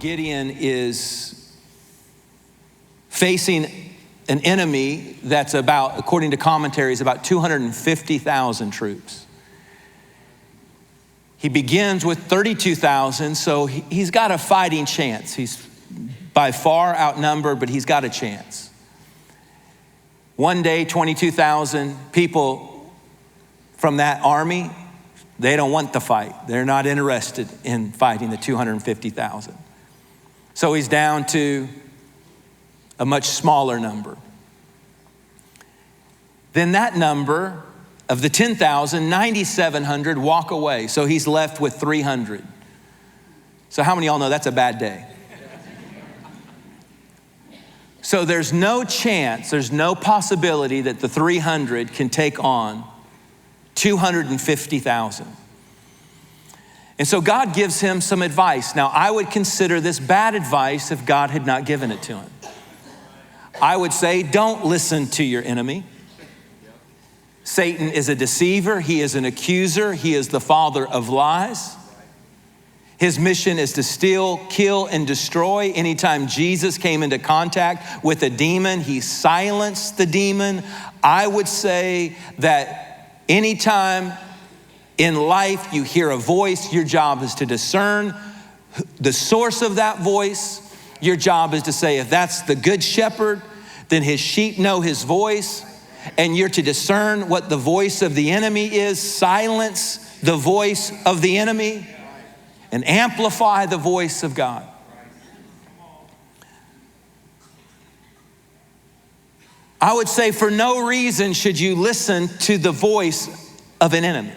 Gideon is facing an enemy that's about, according to commentaries, about 250,000 troops. He begins with 32,000, so he's got a fighting chance. He's by far outnumbered, but he's got a chance. One day, 22,000 people from that army, they don't want the fight. They're not interested in fighting the 250,000. So he's down to a much smaller number. Then that number of the 10,000, 9,700 walk away. So he's left with 300. So how many of y'all know that's a bad day? So there's no chance, there's no possibility that the 300 can take on 250,000. And so God gives him some advice. Now, I would consider this bad advice if God had not given it to him. I would say, don't listen to your enemy. Satan is a deceiver. He is an accuser. He is the father of lies. His mission is to steal, kill, and destroy. Anytime Jesus came into contact with a demon, he silenced the demon. I would say that anytime in life you hear a voice, your job is to discern the source of that voice. Your job is to say, if that's the good shepherd, then his sheep know his voice. And you're to discern what the voice of the enemy is, silence the voice of the enemy, and amplify the voice of God. I would say for no reason should you listen to the voice of an enemy.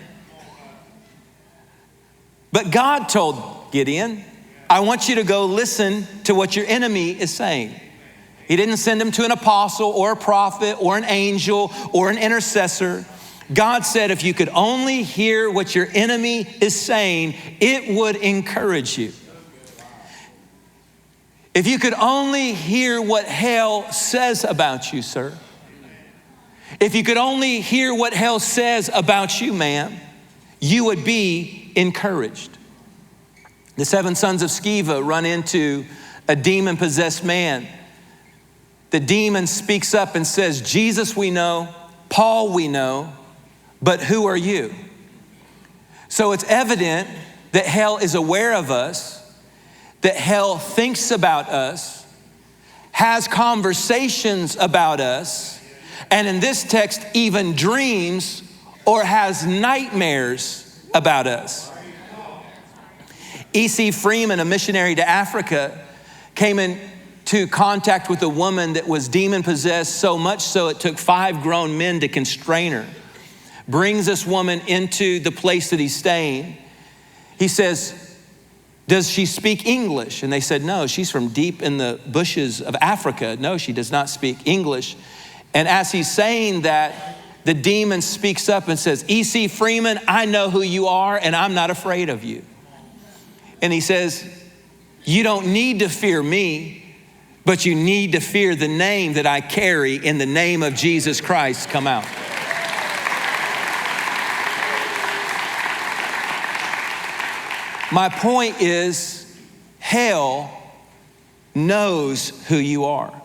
But God told Gideon, I want you to go listen to what your enemy is saying. He didn't send him to an apostle or a prophet or an angel or an intercessor. God said, if you could only hear what your enemy is saying, it would encourage you. If you could only hear what hell says about you, sir. If you could only hear what hell says about you, ma'am, you would be encouraged. The 7 sons of Sceva run into a demon-possessed man. The demon speaks up and says, Jesus we know, Paul we know, but who are you? So it's evident that hell is aware of us, that hell thinks about us, has conversations about us, and in this text even dreams or has nightmares about us. E.C. Freeman, a missionary to Africa, came into contact with a woman that was demon-possessed, so much so it took 5 grown men to constrain her. Brings this woman into the place that he's staying. He says, does she speak English? And they said, no, she's from deep in the bushes of Africa. No, she does not speak English. And as he's saying that, the demon speaks up and says, E.C. Freeman, I know who you are and I'm not afraid of you. And he says, you don't need to fear me, but you need to fear the name that I carry. In the name of Jesus Christ, come out. My point is, hell knows who you are.